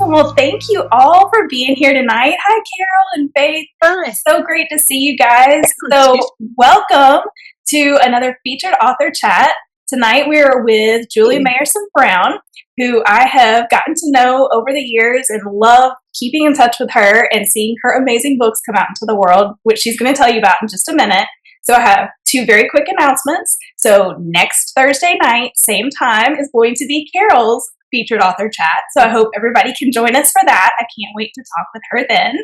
Well, thank you all for being here tonight. Hi, Carol and Faith. Hi. So great to see you guys. So, welcome to another featured author chat. Tonight, we are with Julie Mayerson Brown, who I have gotten to know over the years and love keeping in touch with her and seeing her amazing books come out into the world, which she's going to tell you about in just a minute. So I have two very quick announcements. So next Thursday night, same time, is going to be Carol's featured author chat. So I hope everybody can join us for that. I can't wait to talk with her then.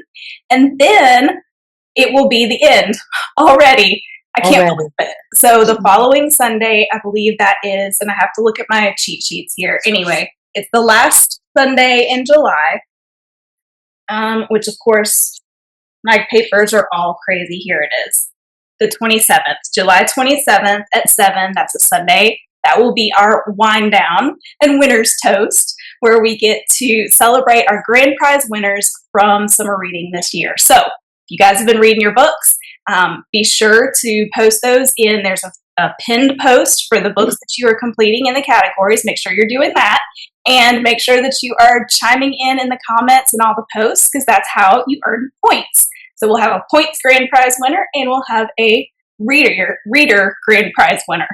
And then it will be the end already. I can't believe it. So the following Sunday, I believe that is, and I have to look at my cheat sheets here. Anyway, it's the last Sunday in July, which of course, my papers are all crazy. Here it is. The 27th, July 27th at 7. That's a Sunday. That will be our wind down and winner's toast, where we get to celebrate our grand prize winners from summer reading this year. So if you guys have been reading your books, be sure to post those in. There's a pinned post for the books that you are completing in the categories. Make sure you're doing that. And make sure that you are chiming in the comments and all the posts, because that's how you earn points. So we'll have a points grand prize winner, and we'll have a reader grand prize winner.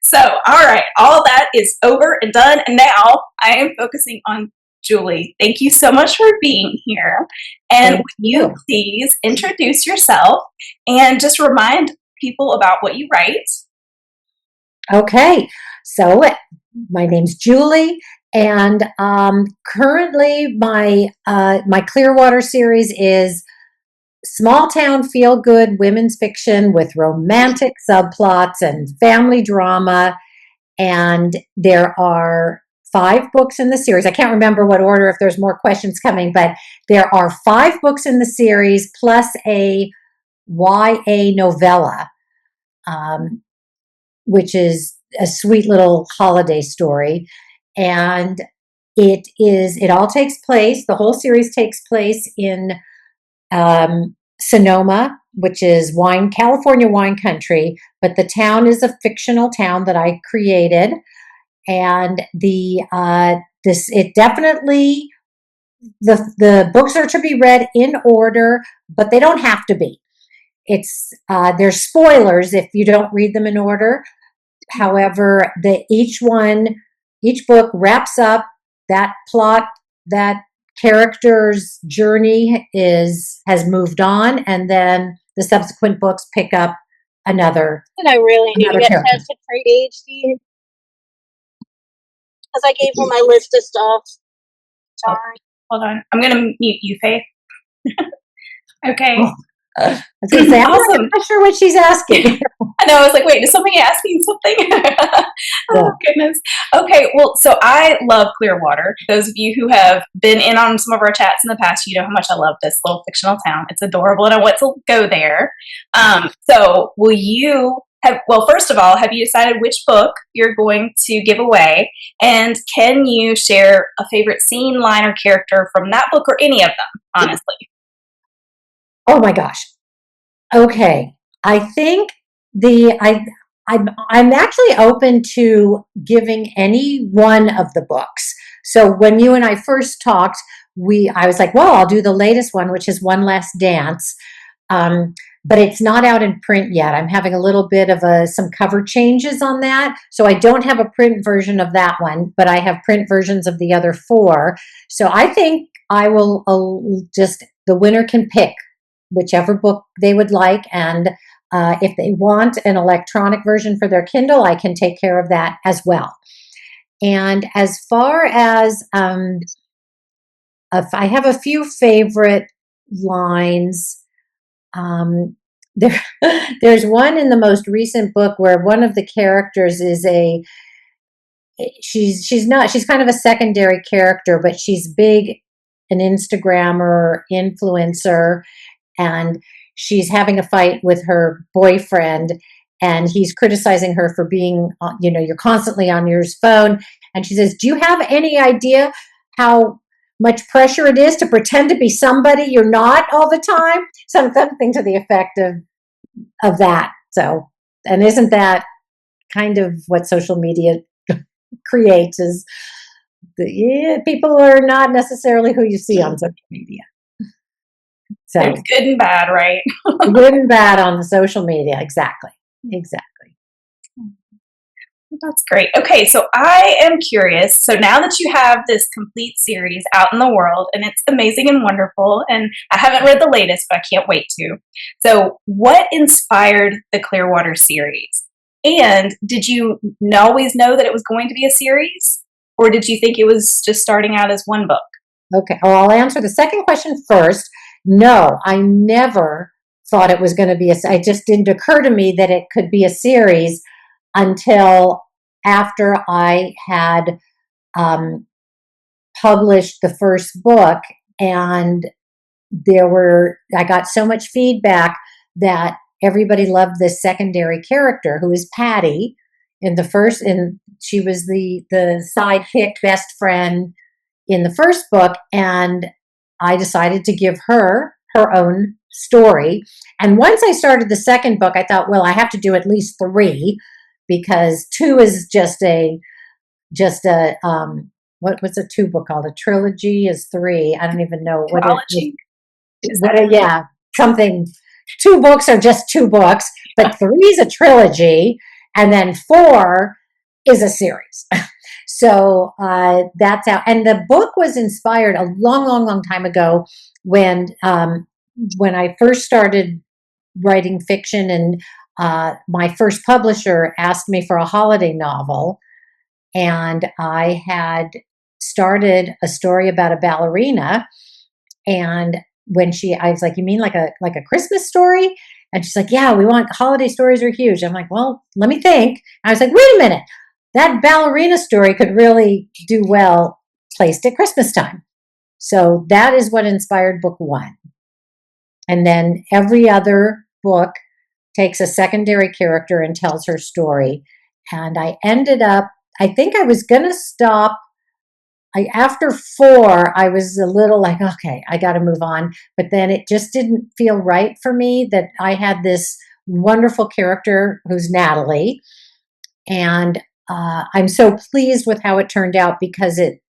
So, all right, all that is over and done. And now I am focusing on Julie. Thank you so much for being here. And would you please introduce yourself and just remind people about what you write? Okay, so my name's Julie, and currently my Clearwater series is small town feel good women's fiction with romantic subplots and family drama. And there are 5 books in the series. I can't remember what order, if there's more questions coming, but there are 5 books in the series plus a YA novella, which is a sweet little holiday story. And it all takes place, the whole series takes place in Sonoma, which is California wine country, but the town is a fictional town that I created. And it definitely, the books are to be read in order, but they don't have to be. There's spoilers if you don't read them in order. However, each book wraps up that plot, that character's journey has moved on, and then the subsequent books pick up another. And I really need to get tested for ADHD, because I gave her my list of stuff. Sorry. Hold on. I'm going to mute you, Faith. Okay. I was going to say, awesome. I'm not sure what she's asking. I know. I was like, wait, is somebody asking something? Oh, goodness. Okay. Well, so I love Clearwater. Those of you who have been in on some of our chats in the past, you know how much I love this little fictional town. It's adorable, and I want to go there. So will you first of all, have you decided which book you're going to give away? And can you share a favorite scene, line, or character from that book, or any of them, honestly? Oh my gosh. Okay. I think I'm actually open to giving any one of the books. So when you and I first talked, I was like, well, I'll do the latest one, which is One Last Dance. But it's not out in print yet. I'm having a little bit of some cover changes on that. So I don't have a print version of that one, but I have print versions of the other 4. So I think I will the winner can pick whichever book they would like. And if they want an electronic version for their Kindle, I can take care of that as well. And as far as if I have a few favorite lines, there's one in the most recent book where one of the characters is she's kind of a secondary character, but she's big, an Instagrammer, influencer, and she's having a fight with her boyfriend, and he's criticizing her for being, you're constantly on your phone. And she says, do you have any idea how much pressure it is to pretend to be somebody you're not all the time? Something to the effect of that. So, and isn't that kind of what social media creates, is people are not necessarily who you see on social media. So There's good and bad, right? good and bad on the social media. Exactly. That's great. Okay, so I am curious. So now that you have this complete series out in the world, and it's amazing and wonderful, and I haven't read the latest, but I can't wait to. So, what inspired the Clearwater series? And did you always know that it was going to be a series? Or did you think it was just starting out as one book? Okay. Well, I'll answer the second question first. No, I never thought it was going to be it just didn't occur to me that it could be a series until after I had published the first book, and I got so much feedback that everybody loved this secondary character who is Patty and she was the sidekick best friend in the first book, and I decided to give her her own story. And once I started the second book, I thought, well, I have to do at least 3 because 2 is just a what's a 2 book called? A trilogy is 3. I don't even know what it is. Yeah, something. 2 books are just 2 books, but 3 is a trilogy, and then 4 is a series. So that's how. And the book was inspired a long time ago when I first started writing fiction, and my first publisher asked me for a holiday novel, and I had started a story about a ballerina, and I was like, "You mean like a Christmas story?" And she's like, "Yeah, we want holiday stories are huge." I'm like, "Well, let me think." I was like, "Wait a minute, that ballerina story could really do well placed at Christmas time." So that is what inspired book 1. And then every other book takes a secondary character and tells her story. And I think I was going to stop. After 4, I was a little like, okay, I got to move on. But then it just didn't feel right for me that I had this wonderful character who's Natalie. And I'm so pleased with how it turned out because it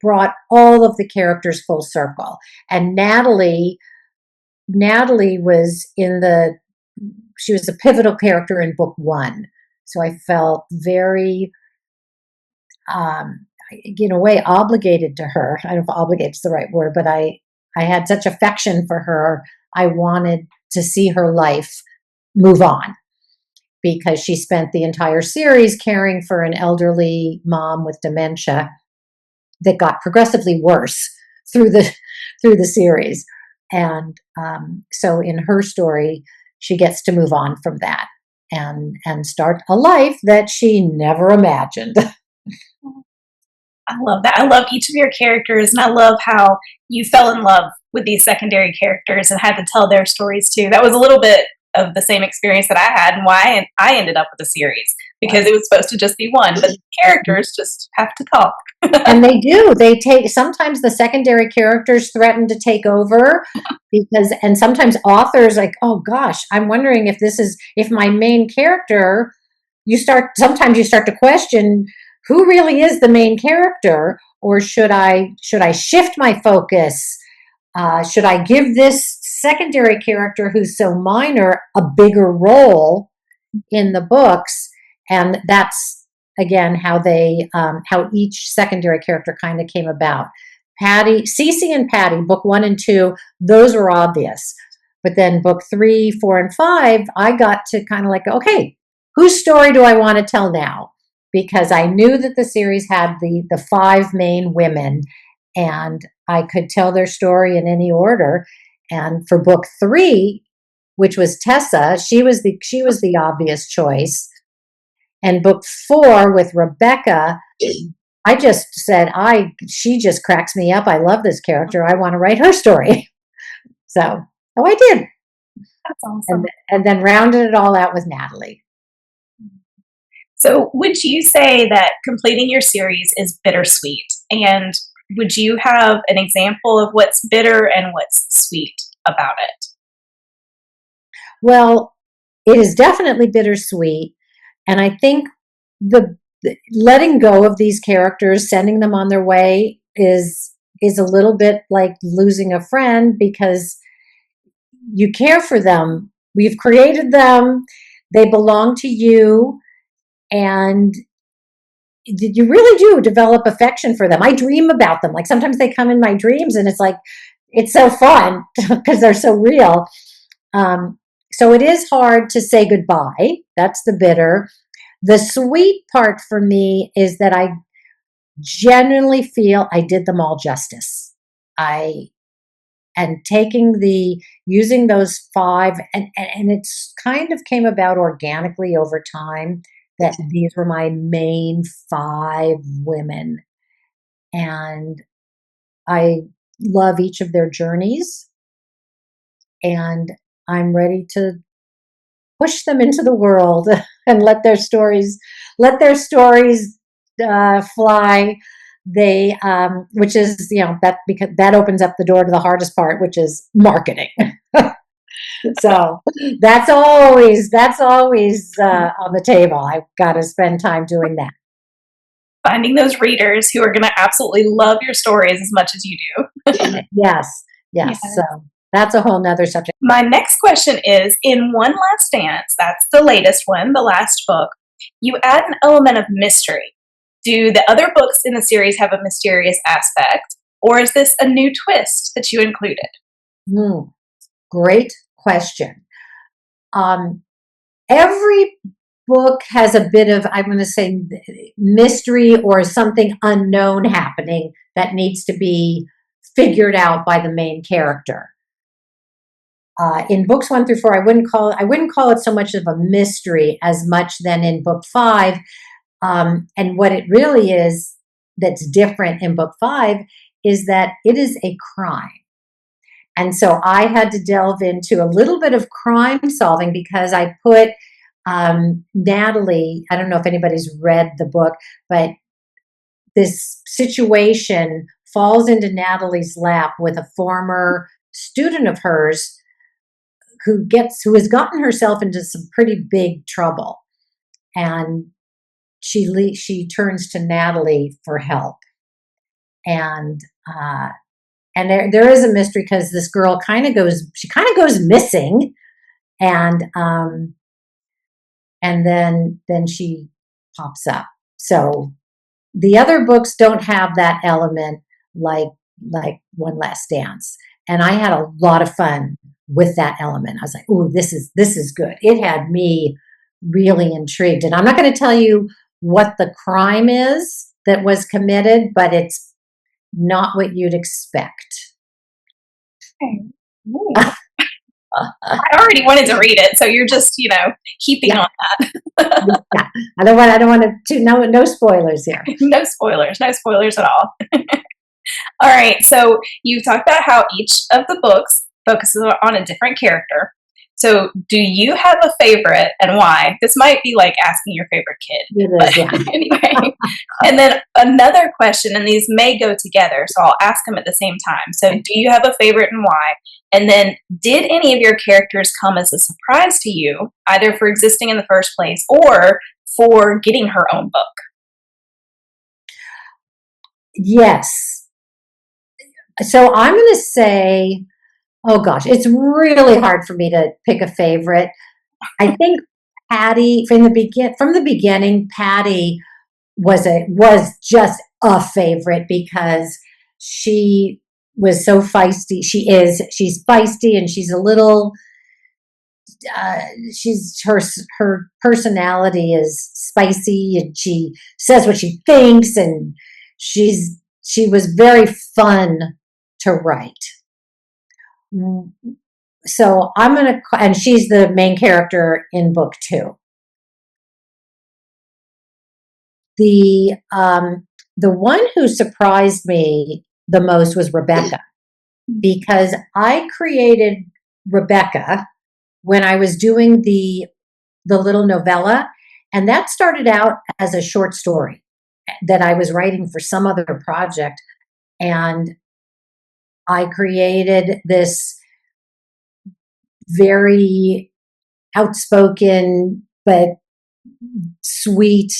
brought all of the characters full circle. And Natalie was she was a pivotal character in book 1. So I felt very, in a way, obligated to her. I don't know if obligated is the right word, but I had such affection for her. I wanted to see her life move on because she spent the entire series caring for an elderly mom with dementia that got progressively worse through the series. And so in her story, she gets to move on from that and start a life that she never imagined. I love that. I love each of your characters, and I love how you fell in love with these secondary characters and had to tell their stories too. That was a little bit of the same experience that I had, and why I ended up with a series because it was supposed to just be one, but the characters just have to talk. And they do. Sometimes the secondary characters threaten to take over and sometimes authors like, oh gosh, I'm wondering if my main character, sometimes you start to question who really is the main character, or should I shift my focus? Should I give this secondary character who's so minor a bigger role in the books? And that's again how each secondary character kind of came about. Cece and Patty, book 1 and 2, those were obvious. But then book 3, 4, and 5, I got to kind of like, okay, whose story do I want to tell now? Because I knew that the series had the 5 main women, and I could tell their story in any order. And for book 3, which was Tessa, she was the obvious choice. And book 4 with Rebecca, I just said, she just cracks me up. I love this character. I want to write her story. So I did. That's awesome. And then rounded it all out with Natalie. So would you say that completing your series is bittersweet? And would you have an example of what's bitter and what's sweet about it? Well, it is definitely bittersweet. And I think the letting go of these characters, sending them on their way is a little bit like losing a friend, because you care for them. We've created them. They belong to you. And you really do develop affection for them. I dream about them. Like sometimes they come in my dreams and it's like, it's so fun because they're so real. So it is hard to say goodbye. That's the bitter. The sweet part for me is that I genuinely feel I did them all justice. And using those 5, and it's kind of came about organically over time that these were my main 5 women. And I love each of their journeys, and I'm ready to push them into the world and let their stories fly. They, which is, because that opens up the door to the hardest part, which is marketing. So that's always on the table. I've got to spend time doing that. Finding those readers who are going to absolutely love your stories as much as you do. Yes. So that's a whole nother subject. My next question is, in One Last Dance, that's the latest one, the last book, you add an element of mystery. Do the other books in the series have a mysterious aspect, or is this a new twist that you included? Great question. Every book has a bit of, I'm going to say, mystery or something unknown happening that needs to be figured out by the main character. In books 1 through 4, I wouldn't call it so much of a mystery as much than in book 5. And what it really is that's different in book 5 is that it is a crime. And so I had to delve into a little bit of crime solving because I put Natalie, I don't know if anybody's read the book, but this situation falls into Natalie's lap with a former student of hers who has gotten herself into some pretty big trouble. And she turns to Natalie for help. And there is a mystery because this girl kind of goes missing, and then she pops up. So the other books don't have that element like One Last Dance, and I had a lot of fun with that element. I was like, "Ooh, this is good." It had me really intrigued, and I'm not going to tell you what the crime is that was committed, but it's not what you'd expect. I already wanted to read it, so you're just, keeping on that. Yeah. I don't want to no spoilers here. No spoilers at all. All right, so you talked about how each of the books focuses on a different character. So do you have a favorite and why? This might be like asking your favorite kid. It is, yeah. Anyway. And then another question, and these may go together, so I'll ask them at the same time. So do you have a favorite and why? And then did any of your characters come as a surprise to you, either for existing in the first place or for getting her own book? Yes. So I'm going to say, oh gosh, it's really hard for me to pick a favorite. I think Patty, from the beginning, Patty was just a favorite because she was so feisty. She's feisty, and she's a little. Her personality is spicy, and she says what she thinks, and she was very fun to write. So and she's the main character in book 2. The one who surprised me the most was Rebecca, because I created Rebecca when I was doing the little novella, and that started out as a short story that I was writing for some other project, and I created this very outspoken but sweet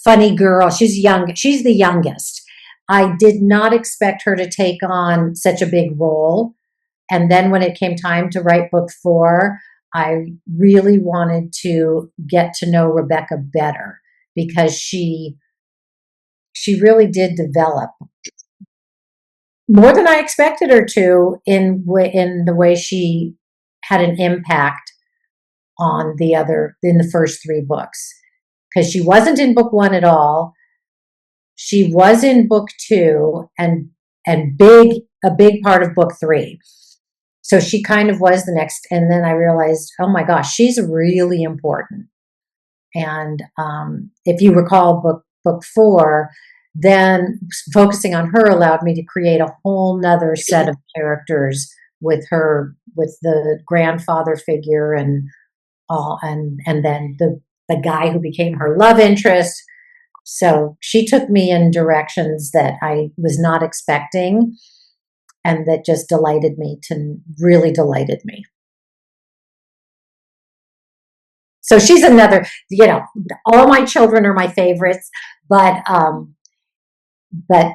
funny girl. She's young. She's the youngest. I did not expect her to take on such a big role. And then when it came time to write book 4, I really wanted to get to know Rebecca better because she really did develop more than I expected her to in the way she had an impact on in the first 3 books. Because she wasn't in book 1 at all. She was in book 2 and a big part of book 3. So she kind of was the next, and then I realized, oh my gosh, she's really important. And if you recall book 4, then focusing on her allowed me to create a whole nother set of characters with the grandfather figure and then the guy who became her love interest. So she took me in directions that I was not expecting and that just really delighted me. So she's another, all my children are my favorites, but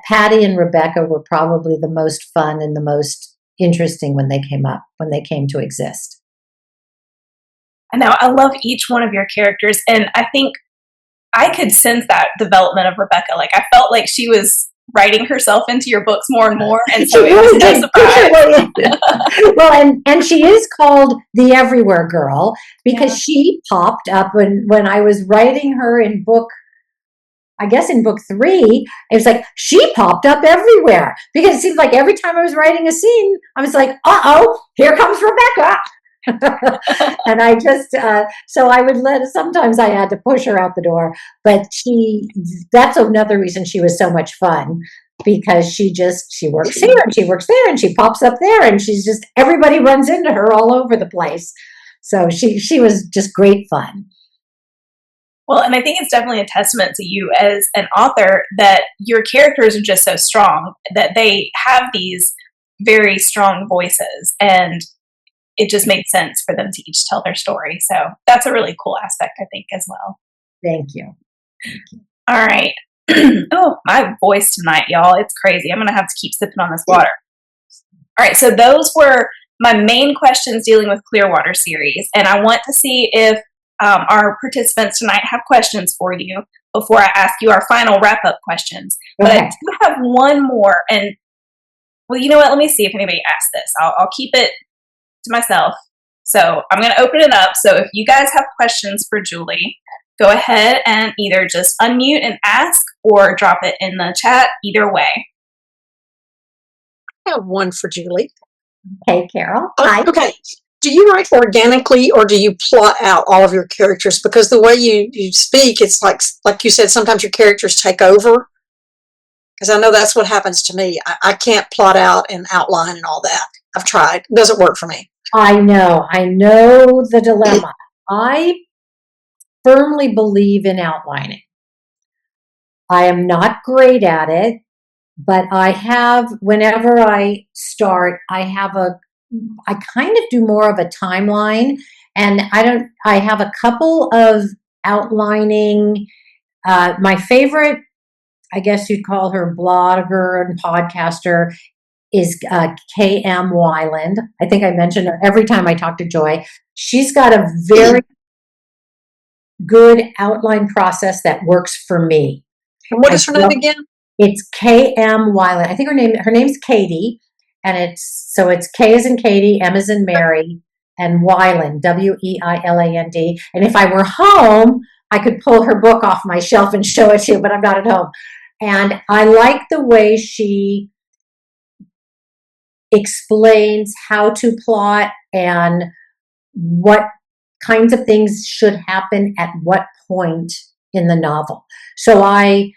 Patty and Rebecca were probably the most fun and the most interesting when they came to exist. I know, I love each one of your characters, and I think I could sense that development of Rebecca. Like, I felt like she was writing herself into your books more and more, and so it was no surprise. Well, and she is called the Everywhere Girl because she popped up when I was writing her in book 3. It was like she popped up everywhere because it seemed like every time I was writing a scene, I was like, "Uh-oh, here comes Rebecca." And I just so I would sometimes I had to push her out the door, but that's another reason she was so much fun, because she works here and she works there and she pops up there and she's just, everybody runs into her all over the place. So she was just great fun. Well, and I think it's definitely a testament to you as an author that your characters are just so strong, that they have these very strong voices, and it just made sense for them to each tell their story. So that's a really cool aspect, I think, as well. Thank you. All right. Oh, my voice tonight, y'all. It's crazy. I'm going to have to keep sipping on this water. All right. So those were my main questions dealing with Clearwater series. And I want to see if our participants tonight have questions for you before I ask you our final wrap-up questions. But I do have one more. And, well, you know what? Let me see if anybody asked this. I'll keep it to myself. So I'm going to open it up. So if you guys have questions for Julie, go ahead and either just unmute and ask or drop it in the chat. Either way. I have one for Julie. Hey, Carol. Hi. Okay. Do you write organically or do you plot out all of your characters? Because the way you speak, it's like you said, sometimes your characters take over. Because I know that's what happens to me. I can't plot out and outline and all that. I've tried. It doesn't work for me. I know the dilemma. I firmly believe in outlining. I am not great at it, but whenever I start, I kind of do more of a timeline, and I have a couple of outlining, my favorite, I guess you'd call her blogger and podcaster, is K.M. Weiland. I think I mentioned her every time I talk to Joy. She's got a very good outline process that works for me. And what is her name again? It's K.M. Weiland. I think her name's Katie, and it's K as in Katie, M as in Mary, and Weiland, Weiland. And if I were home, I could pull her book off my shelf and show it to you, but I'm not at home. And I like the way she explains how to plot and what kinds of things should happen at what point in the novel. So I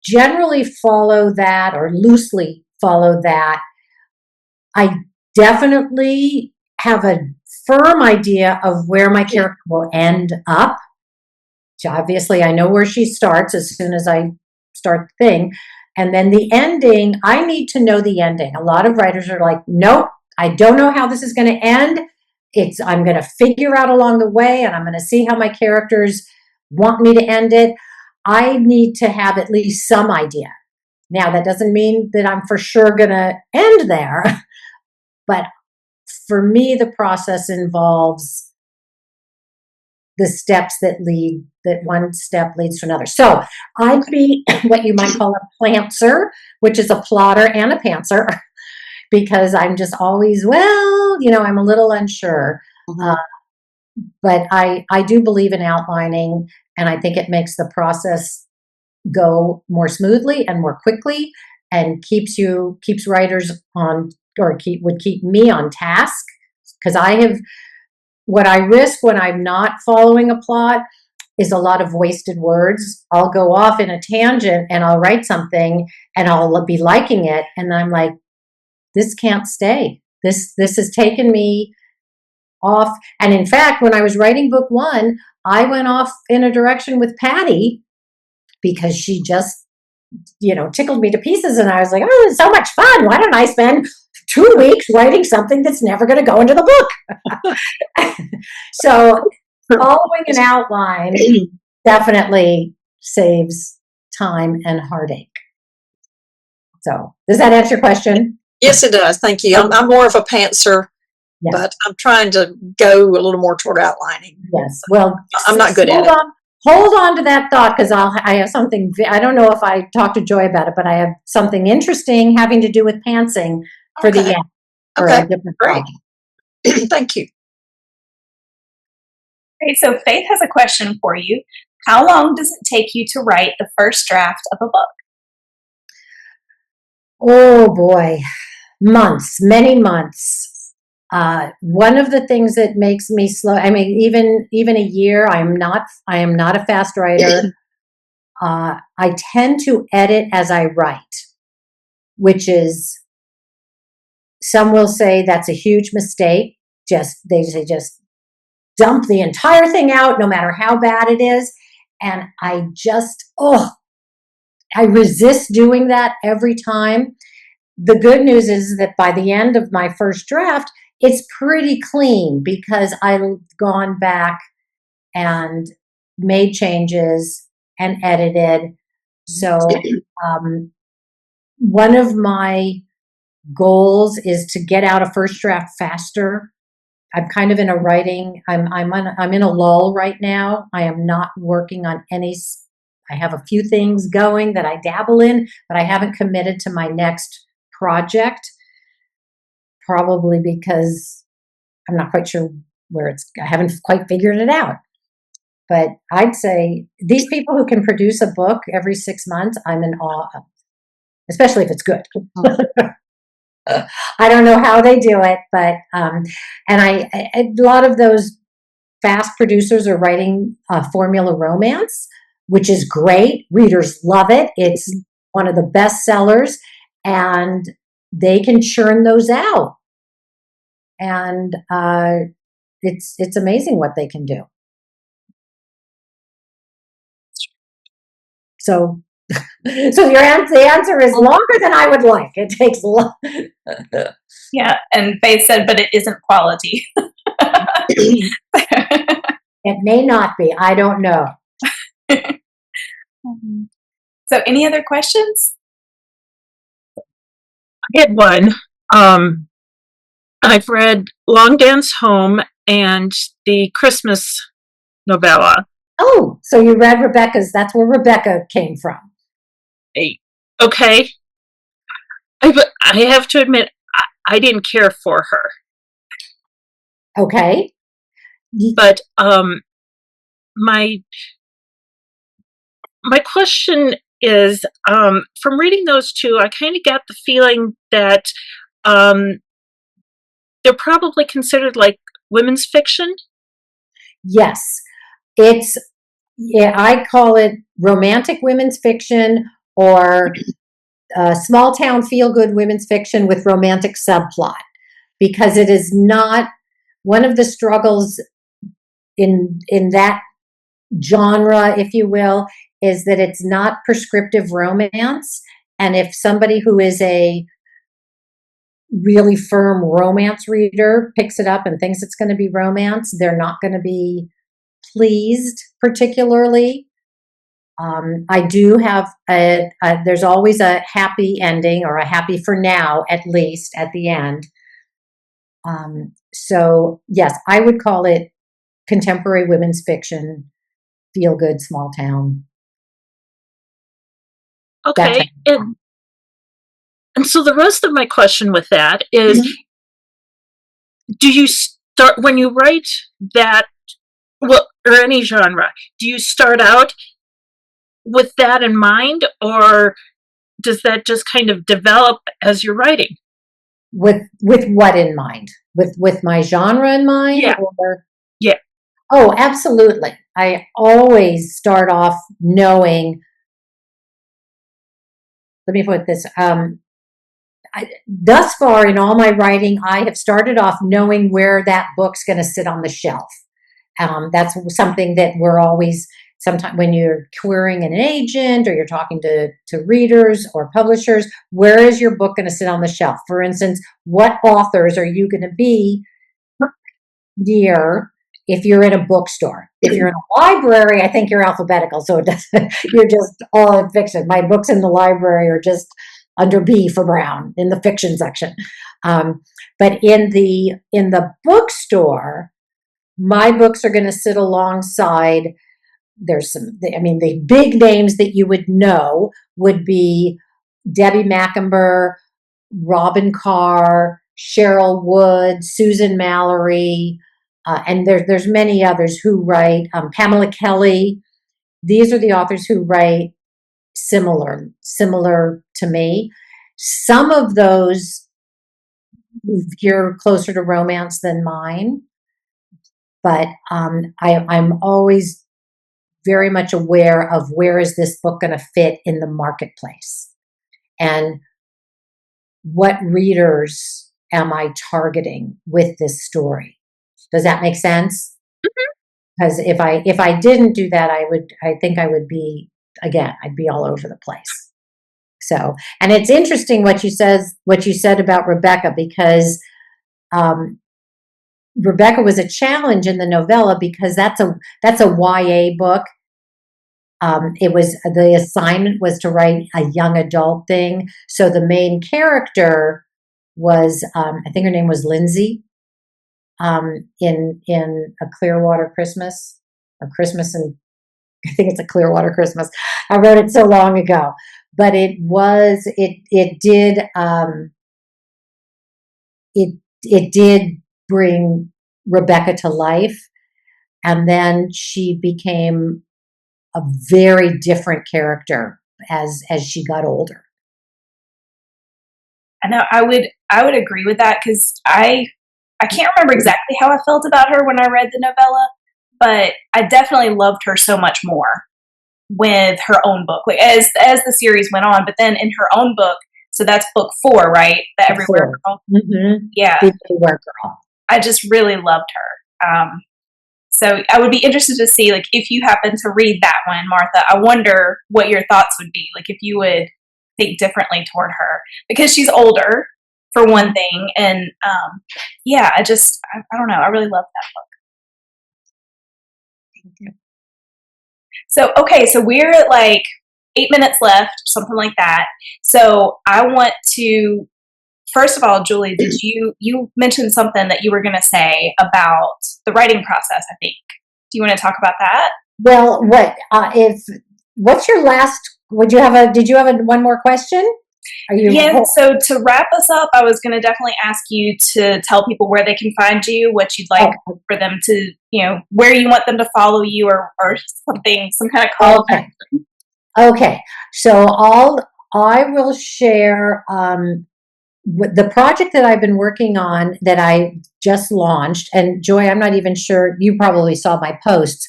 generally follow that, or loosely follow that. I definitely have a firm idea of where my character will end up. So obviously, I know where she starts as soon as I start the thing. And then the ending, I need to know the ending. A lot of writers are like, nope, I don't know how this is going to end. I'm going to figure out along the way, and I'm going to see how my characters want me to end it. I need to have at least some idea. Now, that doesn't mean that I'm for sure going to end there, but for me, the process involves the steps that one step leads to another. So I'd be what you might call a plantser, which is a plotter and a pantser, because I'm just always, I'm a little unsure. But I do believe in outlining, and I think it makes the process go more smoothly and more quickly, and keeps writers on, or would keep me on task, because what I risk when I'm not following a plot is a lot of wasted words. I'll go off in a tangent and I'll write something and I'll be liking it, and I'm like, this can't stay. This has taken me off. And in fact, when I was writing book 1, I went off in a direction with Patty because she just, tickled me to pieces. And I was like, oh, it's so much fun. Why don't I spend 2 weeks writing something that's never going to go into the book? So following an outline definitely saves time and heartache. So does that answer your question? Yes, it does. Thank you. I'm more of a pantser, yes, but I'm trying to go a little more toward outlining. Yes. Well, I'm not good at it. Hold on to that thought, because I have something. I don't know if I talked to Joy about it, but I have something interesting having to do with pantsing for the end. Okay, great. Thank you. Okay, so Faith has a question for you. How long does it take you to write the first draft of a book? Oh boy, months, many months. One of the things that makes me slow, I mean, even a year, I am not a fast writer. I tend to edit as I write, which is, some will say that's a huge mistake. They say just dump the entire thing out, no matter how bad it is. And I resist doing that every time. The good news is that by the end of my first draft, it's pretty clean, because I've gone back and made changes and edited. So one of my goals is to get out a first draft faster. I'm kind of in a writing, I'm in a lull right now. I am not working on I have a few things going that I dabble in, but I haven't committed to my next project, probably because I'm not quite sure I haven't quite figured it out. But I'd say these people who can produce a book every 6 months, I'm in awe of, especially if it's good. I don't know how they do it, but a lot of those fast producers are writing formula romance, which is great. Readers love it. It's one of the best sellers, and they can churn those out. And it's amazing what they can do. So the answer is longer than I would like. It takes long. Yeah, and Faith said, but it isn't quality. It may not be. I don't know. So any other questions? I had one. I've read Long Dance Home and the Christmas novella. Oh, so you read Rebecca's. That's where Rebecca came from. Okay. I have to admit, I didn't care for her. Okay. But my question is, from reading those two, I kind of got the feeling that they're probably considered like women's fiction. Yes. I call it romantic women's fiction, or small town feel good women's fiction with romantic subplot, because it is not one of the struggles in that genre, if you will, is that it's not prescriptive romance. And if somebody who is a really firm romance reader picks it up and thinks it's going to be romance, they're not going to be pleased particularly. I do have there's always a happy ending, or a happy for now, at least at the end. So yes, I would call it contemporary women's fiction, feel good, small town. That Okay. type of And so the rest of my question with that is, Mhm. do you start when you write that, well, or any genre, do you start out with that in mind, or does that just kind of develop as you're writing? With what in mind? With my genre in mind, Yeah. or Yeah. oh, absolutely. I always start off knowing. Let me put this. Thus far in all my writing, I have started off knowing where that book's going to sit on the shelf. That's something that we're always, sometimes when you're querying an agent or you're talking to readers or publishers, where is your book going to sit on the shelf? For instance, what authors are you going to be near if you're in a bookstore? If you're in a library, I think you're alphabetical, so it doesn't, you're just all in fiction. My books in the library are just under B for Brown in the fiction section. But in the bookstore, my books are going to sit alongside. There's some, I mean, the big names that you would know would be Debbie Mackenber, Robin Carr, Cheryl Wood, Susan Mallory, and there's many others who write. Pamela Kelly. These are the authors who write similar to me. Some of those veer closer to romance than mine, but I'm always very much aware of where is this book going to fit in the marketplace, and what readers am I targeting with this story. Does that make sense? Because if I didn't do that, I think I would be, again, I'd be all over the place. So, and it's interesting what you said about Rebecca, because Rebecca was a challenge in the novella, because that's a YA book. It was, the assignment was to write a young adult thing. So the main character was, I think her name was Lindsay, in A Clearwater Christmas, or Christmas, and I think it's A Clearwater Christmas. I wrote it so long ago, but it did bring Rebecca to life, and then she became a very different character as she got older. I know I would agree with that, because I can't remember exactly how I felt about her when I read the novella, but I definitely loved her so much more with her own book, like as the series went on. But then in her own book, so that's book 4, right? The Everywhere Girl. Mm-hmm. Yeah, The Everywhere Girl. I just really loved her. So I would be interested to see, like, if you happen to read that one, Martha, I wonder what your thoughts would be, like if you would think differently toward her, because she's older, for one thing, and yeah, I don't know, I really love that book. Thank you. So okay, so we're at like 8 minutes left, something like that. So I want to, first of all, Julie, did you mentioned something that you were going to say about the writing process, I think. Do you want to talk about that? Well, what's your last, did you have one more question? Yeah, so to wrap us up, I was going to definitely ask you to tell people where they can find you, what you'd like for them to, where you want them to follow you, or something, some kind of call. Okay. So I will share the project that I've been working on that I just launched. And Joy, I'm not even sure, you probably saw my posts.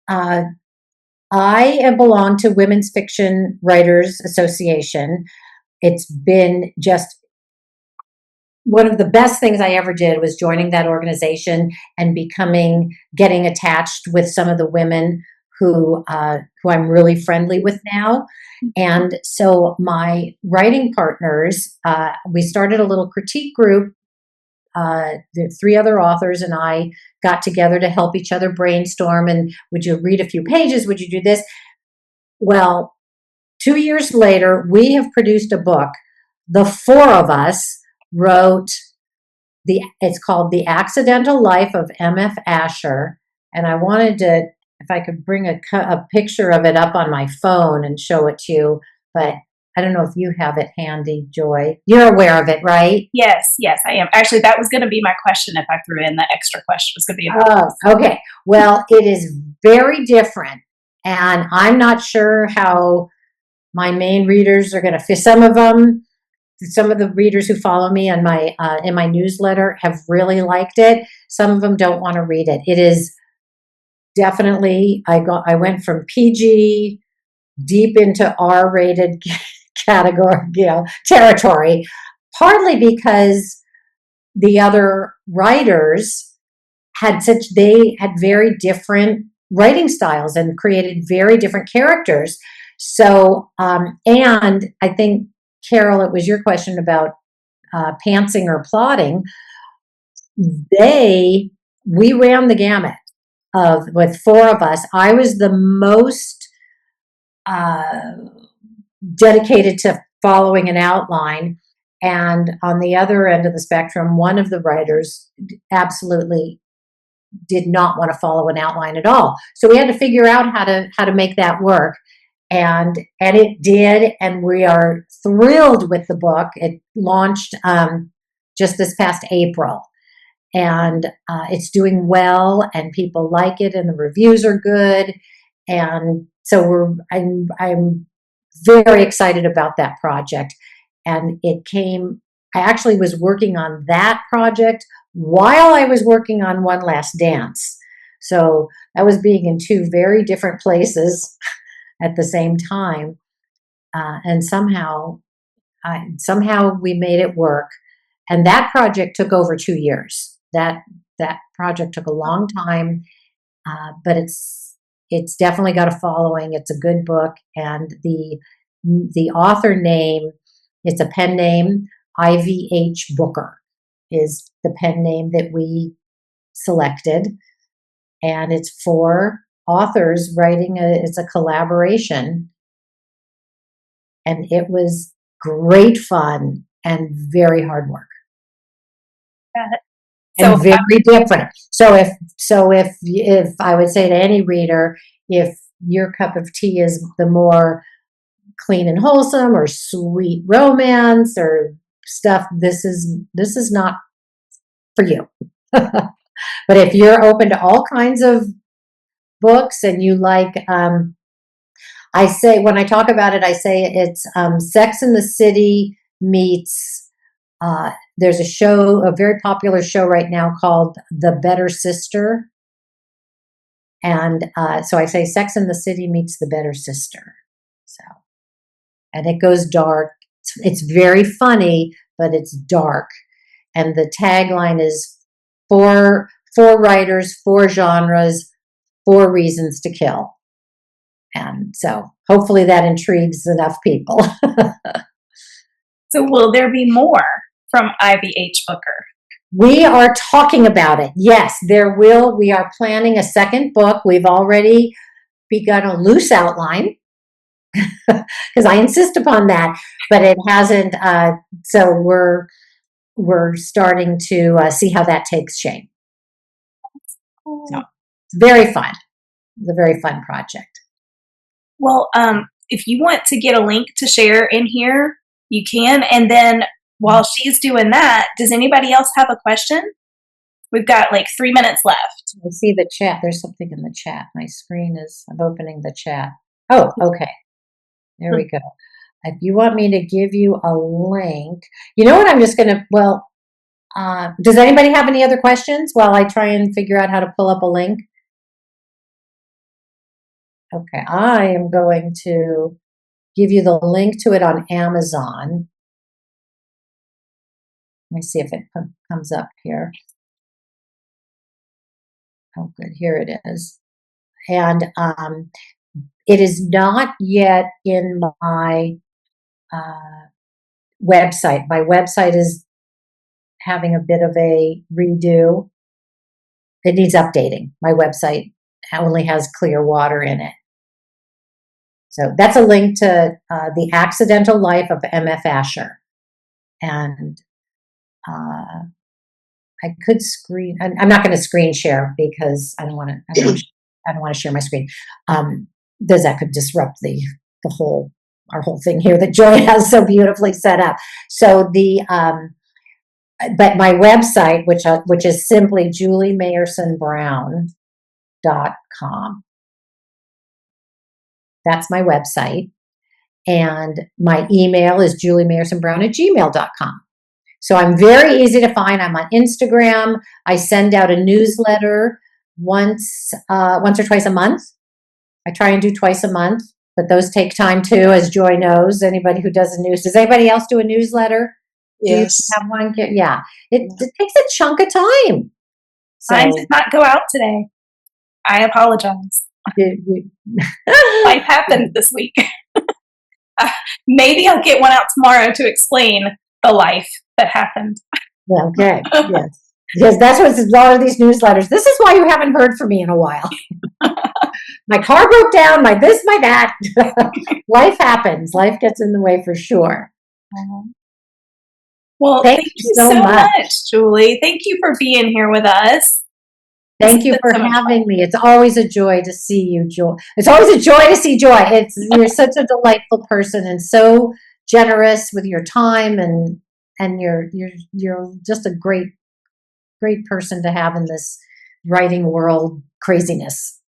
I belong to Women's Fiction Writers Association. It's been just one of the best things I ever did, was joining that organization and getting attached with some of the women who I'm really friendly with now. And so my writing partners, we started a little critique group. The 3 other authors and I got together to help each other brainstorm. And would you read a few pages? Would you do this? well, 2 years later, we have produced a book. The four of us wrote it's called The Accidental Life of M.F. Asher. And I wanted to, if I could bring a picture of it up on my phone and show it to you, but I don't know if you have it handy, Joy. You're aware of it, right? Yes, I am. Actually, that was going to be my question if I threw in the extra question. It was going to be about okay. Well, it is very different. And I'm not sure how my main readers are going to fit. Some of the readers who follow me on my in my newsletter have really liked it. Some of them don't want to read it. It is definitely, I went from PG deep into R-rated category, territory, partly because the other writers they had very different writing styles and created very different characters. So, and I think, Carol, it was your question about pantsing or plotting. We ran the gamut with four of us. I was the most dedicated to following an outline. And on the other end of the spectrum, one of the writers absolutely did not want to follow an outline at all. So we had to figure out how to make that work. And it did, and we are thrilled with the book. It launched just this past April, and it's doing well, and people like it, and the reviews are good, and so I'm very excited about that project. And I actually was working on that project while I was working on One Last Dance, so that was being in two very different places at the same time, and somehow we made it work. And that project took over 2 years. That project took a long time, but it's definitely got a following. It's a good book, and the author name, it's a pen name. IVH Booker is the pen name that we selected, and it's 4 authors writing it's a collaboration, and it was great fun and very hard work. And very different. So if I would say to any reader, if your cup of tea is the more clean and wholesome or sweet romance or stuff, this is not for you. But if you're open to all kinds of books and you like, I say, when I talk about it, I say it's Sex in the City meets, there's a very popular show right now called The Better Sister. And so I say Sex in the City meets The Better Sister. So, and it goes dark. It's very funny, but it's dark. And the tagline is 4 writers, 4 genres, 4 reasons to kill. And so hopefully that intrigues enough people. So will there be more from IVH Booker? We are talking about it. Yes, there will. We are planning a second book. We've already begun a loose outline because I insist upon that, but it hasn't. So we're starting to see how that takes shape. So it's very fun. It's a very fun project. Well, if you want to get a link to share in here, you can. And then while she's doing that, does anybody else have a question? We've got like 3 minutes left. I see the chat. There's something in the chat. My screen I'm opening the chat. Oh, okay. There we go. If you want me to give you a link, you know what? I'm just going to, does anybody have any other questions while I try and figure out how to pull up a link? Okay, I am going to give you the link to it on Amazon. Let me see if it comes up here. Oh, good. Here it is. And it is not yet in my website. My website is having a bit of a redo. It needs updating. My website only has Clearwater in it. So that's a link to The Accidental Life of M.F. Asher. And I could screen. I'm not going to screen share because I don't want to share my screen. That could disrupt our whole thing here that Joy has so beautifully set up. So but my website, which is simply julieMayersonBrown.com. That's my website. And my email is julieMayersonBrown@gmail.com. So I'm very easy to find. I'm on Instagram. I send out a newsletter once or twice a month. I try and do twice a month, but those take time too, as Joy knows. Anybody who does does anybody else do a newsletter? Yes. Do you have one? Yeah. It takes a chunk of time. So, Mine did not go out today. I apologize. Life happened this week. Maybe I'll get one out tomorrow to explain the life that happened. Okay. Yes. Because that's what's a lot of these newsletters. This is why you haven't heard from me in a while. My car broke down, my this, my that. Life happens. Life gets in the way for sure. Well, thank you so much, Julie. Thank you for being here with us. Thank you for having me. It's always a joy to see you, Joy. It's always a joy to see Joy. You're such a delightful person and so generous with your time, and you're just a great person to have in this writing world craziness.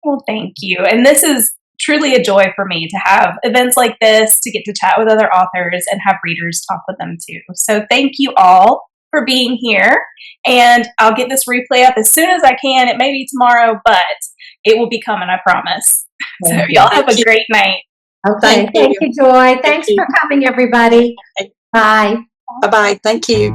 Well, thank you. And this is truly a joy for me to have events like this, to get to chat with other authors and have readers talk with them too. So thank you all for being here. And I'll get this replay up as soon as I can. It may be tomorrow, but it will be coming, I promise. So y'all have a great night. Okay. Thank you, Joy. Thanks for coming, everybody. Bye. Bye-bye. Thank you.